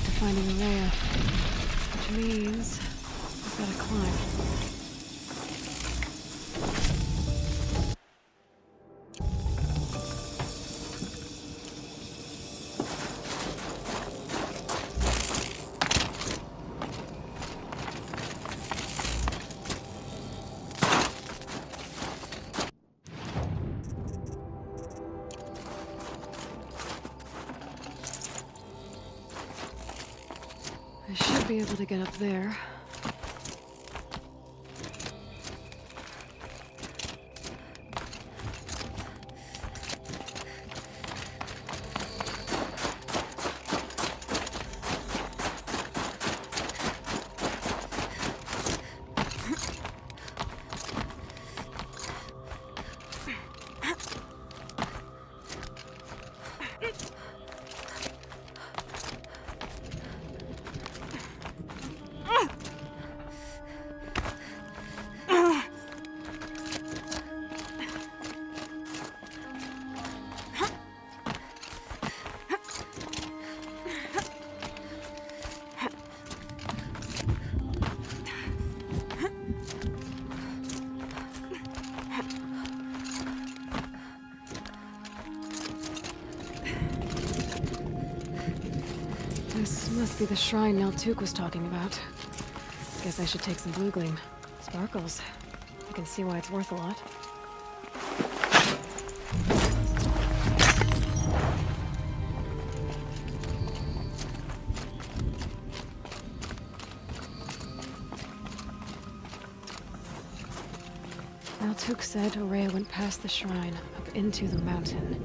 to finding Araya, which means I've got to climb. I should be able to get up there. This must be the shrine Naltuk was talking about. Guess I should take some blue gleam. Sparkles. I can see why it's worth a lot. Naltuk said Araya went past the shrine, up into the mountain.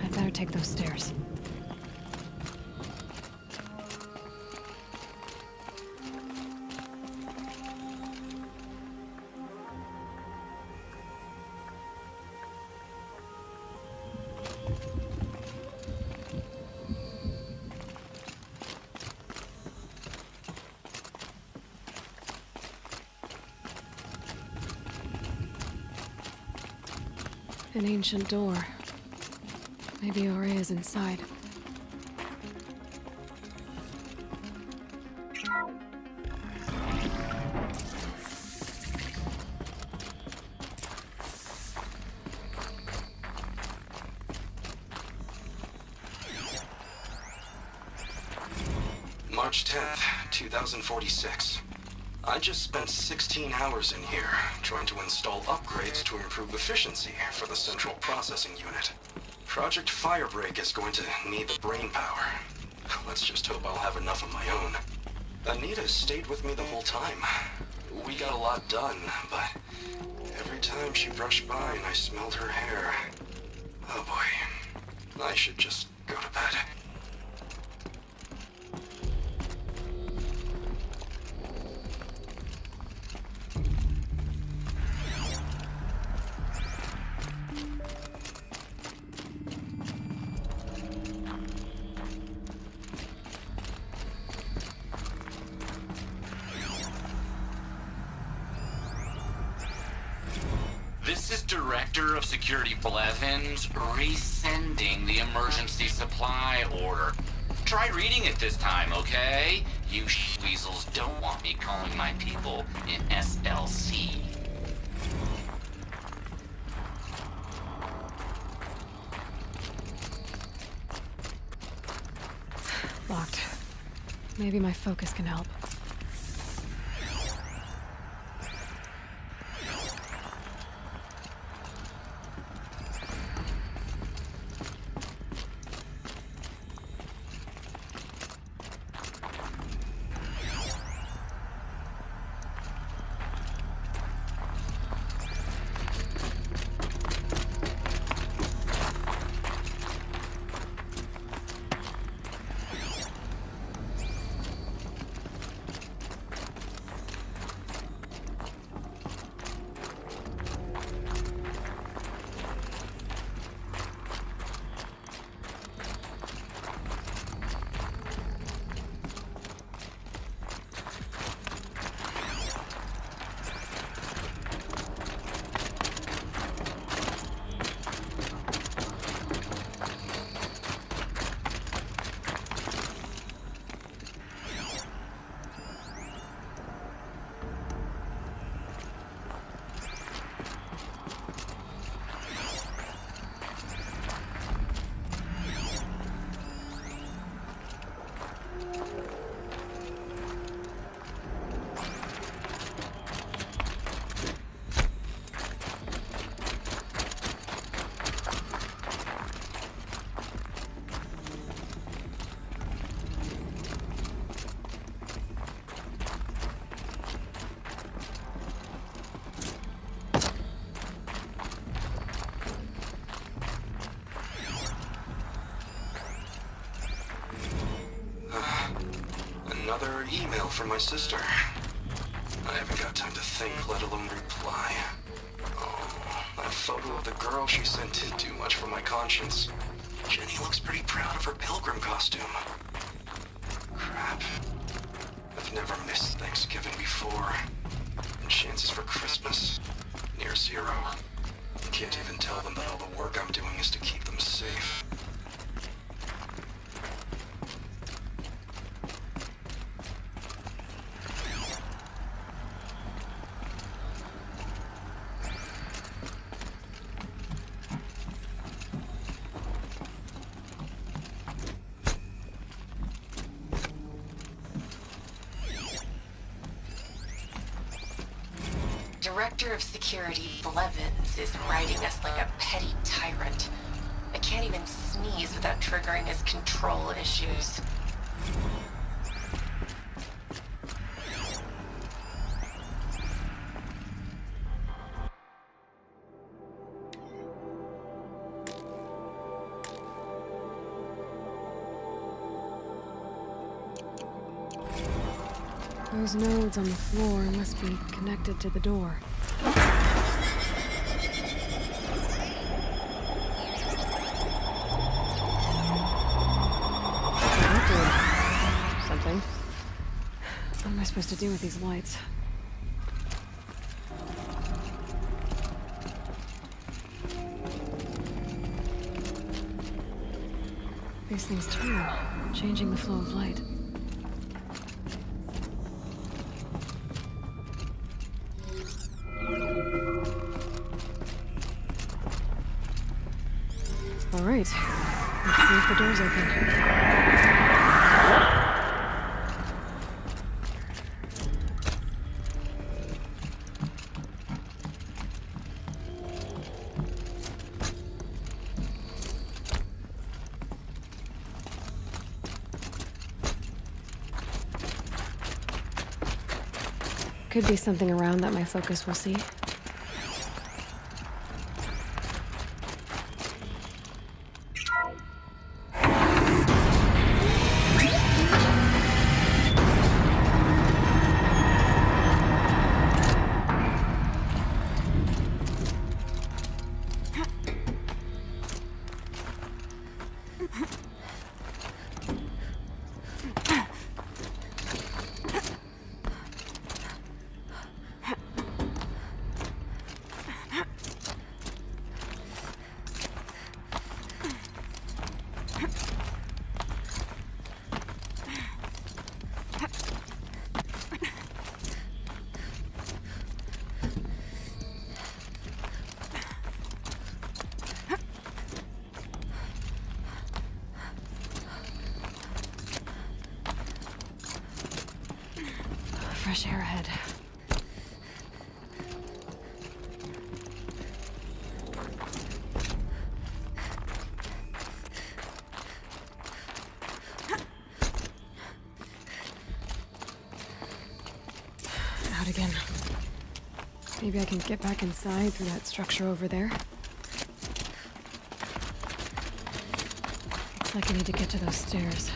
I'd better take those stairs. An ancient door. Maybe Araya's inside. March 10th, 2046. I just spent 16 hours in here, trying to install upgrades to improve efficiency for the central processing unit. Project Firebreak is going to need the brain power. Let's just hope I'll have enough of my own. Anita stayed with me the whole time. We got a lot done, but every time she brushed by and I smelled her hair... Oh boy, I should just go to bed. This is Director of Security Blevins resending the emergency supply order. Try reading it this time, okay? You weasels don't want me calling my people in SLC. Locked. Maybe my focus can help. email from my sister. I haven't got time to think, let alone reply. Oh, that photo of the girl she sent did too much for my conscience. Jenny looks pretty proud of her pilgrim costume. Crap. I've never missed Thanksgiving before. And chances for Christmas? Near zero. Can't even tell them that all the work I'm doing is to keep them safe. Director of Security Blevins is riding us like a petty tyrant. I can't even sneeze without triggering his control issues. Those nodes on the floor must be connected to the door. Something. What am I supposed to do with these lights? These things turn, changing the flow of light. All right, let's see if the door's open. Could be something around that my focus will see. Fresh air ahead. Out again. Maybe I can get back inside through that structure over there. Looks like I need to get to those stairs.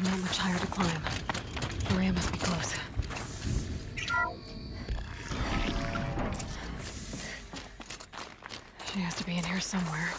Not much higher to climb. Maria must be close. She has to be in here somewhere.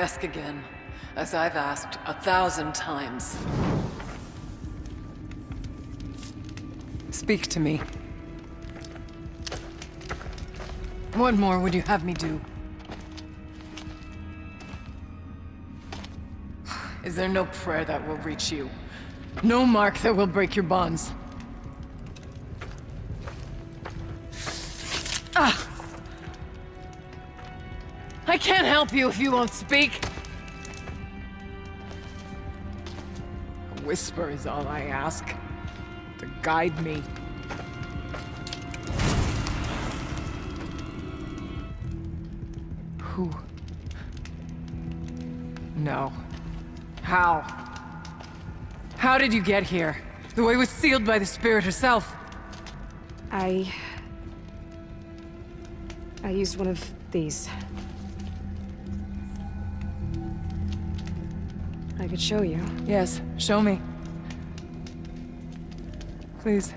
ask again, as I've asked 1,000 times. Speak to me. What more would you have me do? Is there no prayer that will reach you? No mark that will break your bonds? Ah! I can't help you if you won't speak! A whisper is all I ask. To guide me. Who? No. How? How did you get here? The way was sealed by the spirit herself. I used one of these. I could show you. Yes, show me. Please.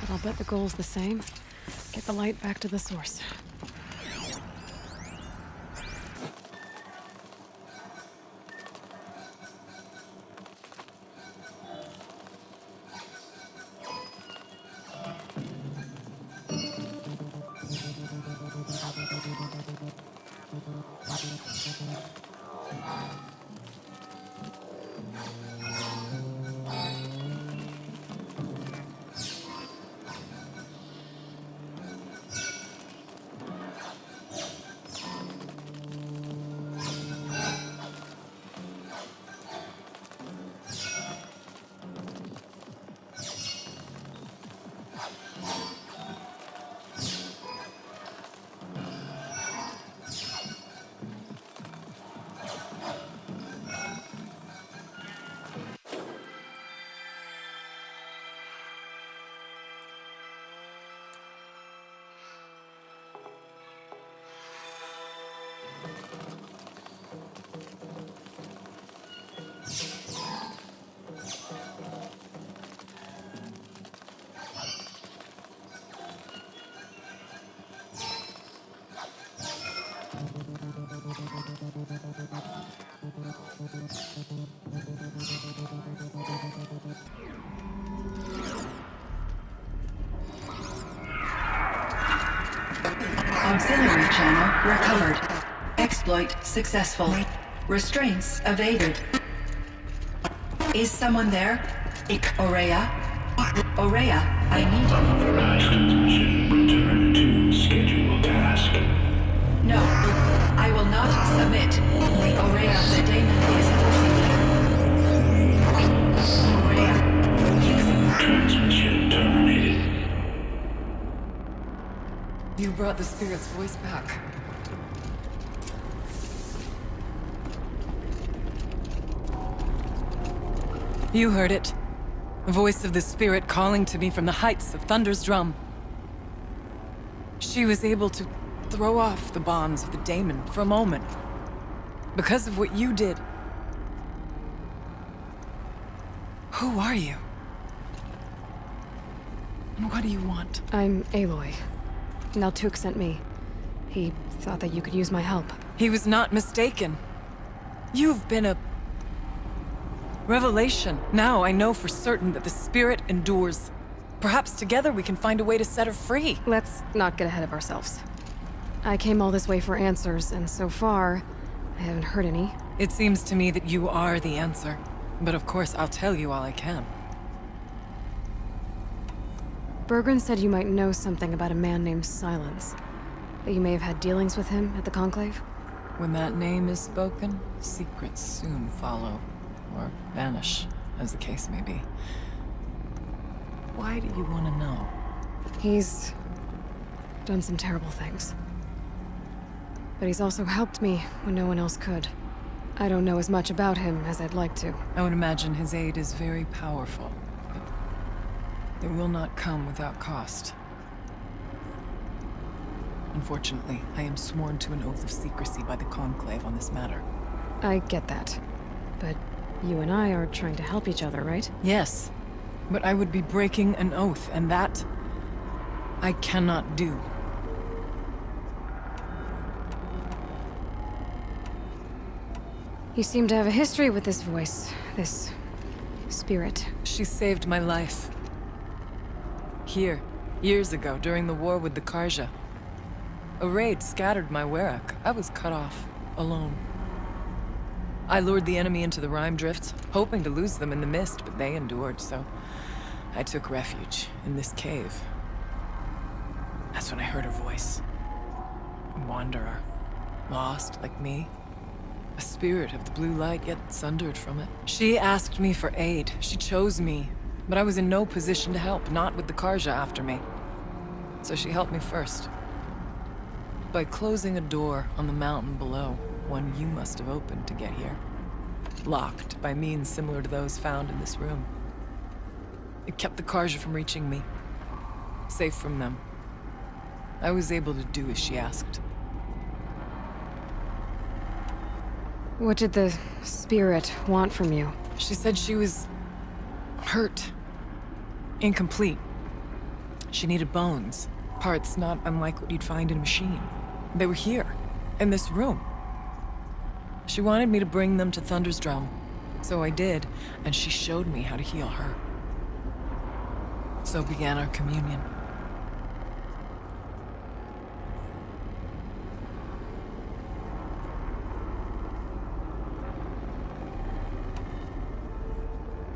But I'll bet the goal's the same. Get the light back to the source. Auxiliary channel recovered. Exploit successful. Restraints evaded. Is someone there? Aurea? Aurea, I need you. Transmission return to scheduled task. No, I will not submit. Aurea, the daemon is forcing you. Aurea, Transmission terminated. You brought the spirit's voice back. You heard it. The voice of the spirit calling to me from the heights of Thunder's drum. She was able to throw off the bonds of the daemon for a moment. Because of what you did. Who are you? And what do you want? I'm Aloy. Naltuk sent me. He thought that you could use my help. He was not mistaken. You've been a revelation. Now I know for certain that the spirit endures. Perhaps together we can find a way to set her free. Let's not get ahead of ourselves. I came all this way for answers, and so far, I haven't heard any. It seems to me that you are the answer. But of course, I'll tell you all I can. Bergren said you might know something about a man named Silence. That you may have had dealings with him at the Conclave? When that name is spoken, secrets soon follow. Or vanish, as the case may be. Why do you want to know? He's done some terrible things. But he's also helped me when no one else could. I don't know as much about him as I'd like to. I would imagine his aid is very powerful. But it will not come without cost. Unfortunately, I am sworn to an oath of secrecy by the Conclave on this matter. I get that. But you and I are trying to help each other, right? Yes, but I would be breaking an oath, and that I cannot do. You seem to have a history with this voice, this spirit. She saved my life. Here, years ago, during the war with the Karja. A raid scattered my Werak. I was cut off, alone. I lured the enemy into the Rime Drifts, hoping to lose them in the mist, but they endured, so I took refuge in this cave. That's when I heard her voice. A wanderer. Lost, like me. A spirit of the blue light, yet sundered from it. She asked me for aid. She chose me. But I was in no position to help, not with the Karja after me. So she helped me first. By closing a door on the mountain below, one you must have opened to get here. Locked by means similar to those found in this room. It kept the Karja from reaching me. Safe from them. I was able to do as she asked. What did the spirit want from you? She said she was hurt. Incomplete. She needed bones. Parts not unlike what you'd find in a machine. They were here, in this room. She wanted me to bring them to Thunder's Drum. So I did, and she showed me how to heal her. So began our communion.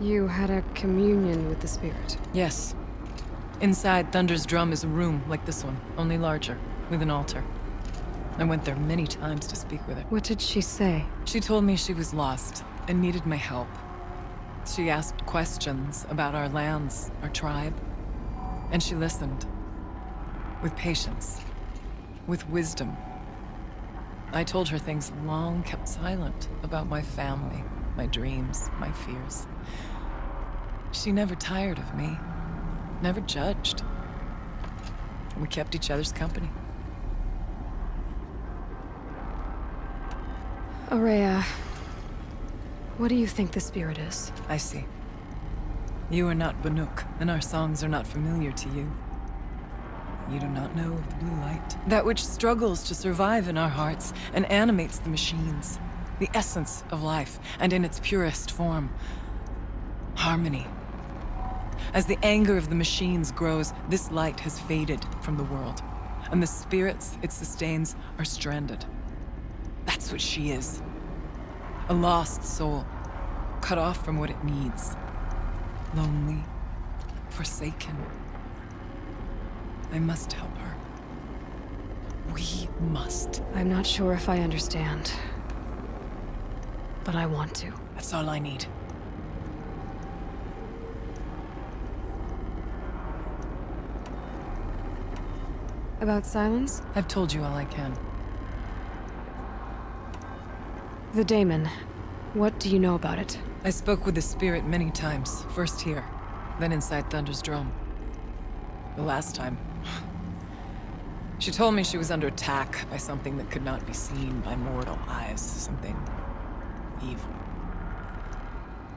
You had a communion with the spirit. Yes. Inside Thunder's Drum is a room like this one, only larger, with an altar. I went there many times to speak with her. What did she say? She told me she was lost and needed my help. She asked questions about our lands, our tribe, and she listened. With patience. With wisdom. I told her things long kept silent about my family, my dreams, my fears. She never tired of me. Never judged. We kept each other's company. Aurea, what do you think the spirit is? I see. You are not Banuk, and our songs are not familiar to you. You do not know of the blue light. That which struggles to survive in our hearts and animates the machines. The essence of life, and in its purest form. Harmony. As the anger of the machines grows, this light has faded from the world, and the spirits it sustains are stranded. That's what she is. A lost soul, cut off from what it needs. Lonely, forsaken. I must help her. We must. I'm not sure if I understand. But I want to. That's all I need. About silence? I've told you all I can. The daemon. What do you know about it? I spoke with the spirit many times. First here, then inside Thunder's Drum. The last time... She told me she was under attack by something that could not be seen by mortal eyes. Something... evil.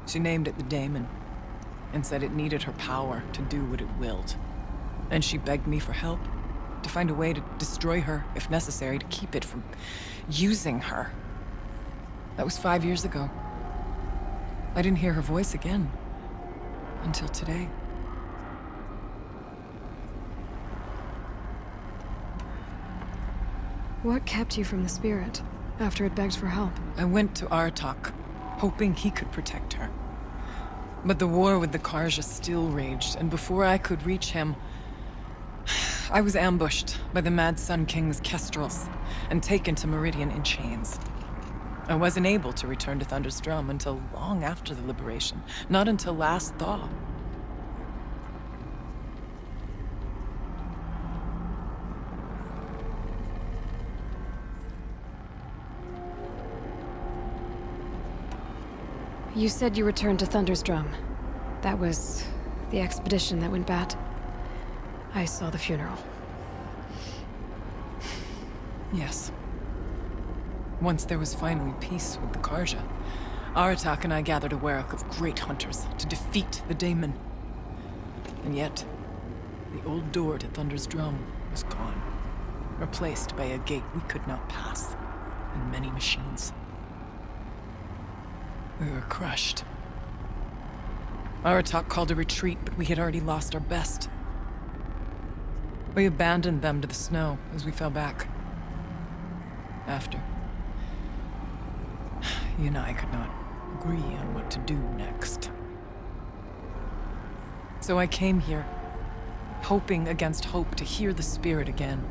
She named it the daemon, and said it needed her power to do what it willed. And she begged me for help, to find a way to destroy her, if necessary, to keep it from using her. That was 5 years ago. I didn't hear her voice again. Until today. What kept you from the spirit, after it begged for help? I went to Artok, hoping he could protect her. But the war with the Karja still raged, and before I could reach him, I was ambushed by the Mad Sun King's kestrels, and taken to Meridian in chains. I wasn't able to return to Thunder's Drum until long after the liberation, not until last thaw. You said you returned to Thunder's Drum. That was the expedition that went bad. I saw the funeral. Yes. Once there was finally peace with the Karja, Aratak and I gathered a Werak of great hunters to defeat the Daemon. And yet, the old door to Thunder's Drum was gone, replaced by a gate we could not pass, and many machines. We were crushed. Aratak called a retreat, but we had already lost our best. We abandoned them to the snow as we fell back. After, you and I could not agree on what to do next. So I came here, hoping against hope to hear the spirit again.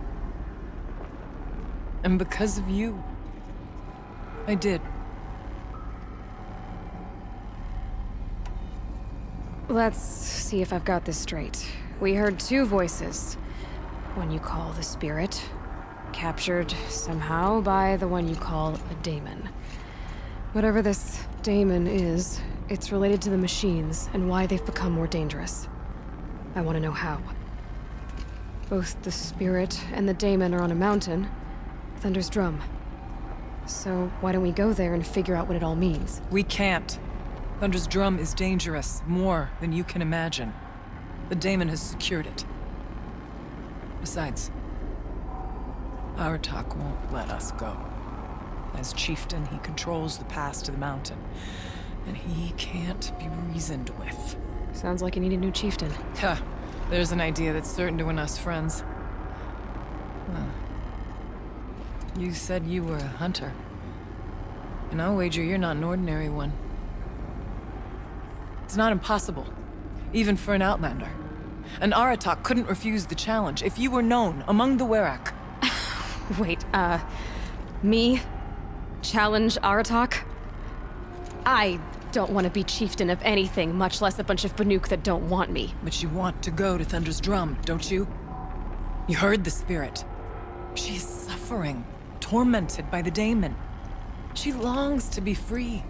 And because of you, I did. Let's see if I've got this straight. We heard two voices. One you call the spirit, captured somehow by the one you call a daemon. Whatever this daemon is, it's related to the machines and why they've become more dangerous. I want to know how. Both the spirit and the daemon are on a mountain, Thunder's Drum. So why don't we go there and figure out what it all means? We can't. Thunder's Drum is dangerous, more than you can imagine. The daemon has secured it. Besides, Aratak won't let us go. As chieftain, he controls the pass to the mountain, and he can't be reasoned with. Sounds like you need a new chieftain. Ha! There's an idea that's certain to win us friends. Huh. You said you were a hunter. And I'll wager you're not an ordinary one. It's not impossible, even for an outlander. And Aratak couldn't refuse the challenge if you were known among the Werak. Wait, me? Challenge Aratak? I don't want to be chieftain of anything, much less a bunch of Banuk that don't want me. But you want to go to Thunder's Drum, don't you? You heard the spirit. She is suffering, tormented by the daemon. She longs to be free.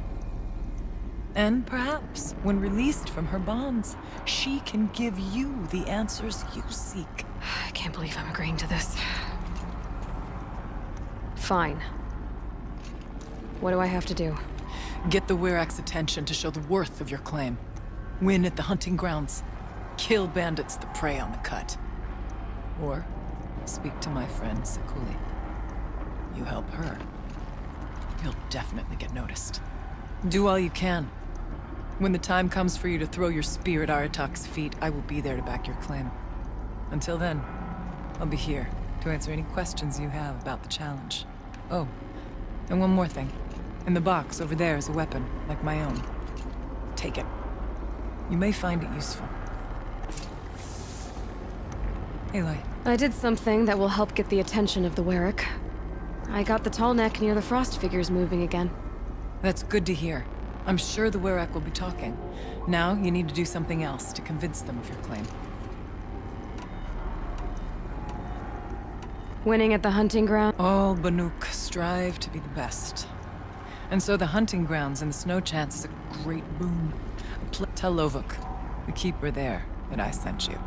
And perhaps, when released from her bonds, she can give you the answers you seek. I can't believe I'm agreeing to this. Fine. What do I have to do? Get the Werak's attention to show the worth of your claim. Win at the hunting grounds. Kill bandits that prey on the cut. Or speak to my friend Sekuli. You help her, you'll definitely get noticed. Do all you can. When the time comes for you to throw your spear at Aratak's feet, I will be there to back your claim. Until then, I'll be here to answer any questions you have about the challenge. Oh, and one more thing. In the box over there is a weapon, like my own. Take it. You may find it useful. Aloy. I did something that will help get the attention of the Werak. I got the tall neck near the frost figures moving again. That's good to hear. I'm sure the Werak will be talking. Now, you need to do something else to convince them of your claim. Winning at the hunting ground? All Banuk strive to be the best. And so the hunting grounds and the snow chance is a great boon. Tell Lovuk, the keeper there, that I sent you.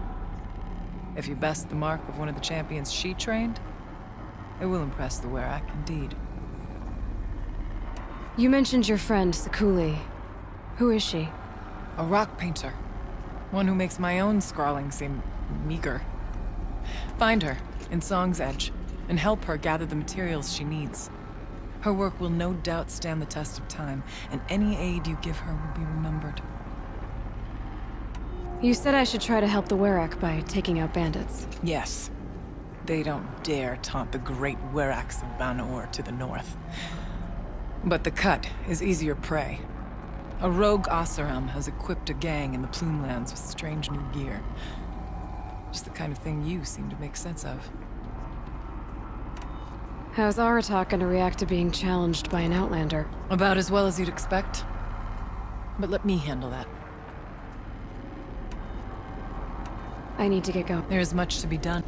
If you best the mark of one of the champions she trained, it will impress the Werak indeed. You mentioned your friend, Sekuli. Who is she? A rock painter. One who makes my own scrawling seem meager. Find her in Song's Edge, and help her gather the materials she needs. Her work will no doubt stand the test of time, and any aid you give her will be remembered. You said I should try to help the Werak by taking out bandits. Yes. They don't dare taunt the great Weraks of Banor to the north. But the Cut is easier prey. A rogue Oseram has equipped a gang in the Plumelands with strange new gear. Just the kind of thing you seem to make sense of. How's Aratak gonna react to being challenged by an outlander? About as well as you'd expect. But let me handle that. I need to get going. There is much to be done.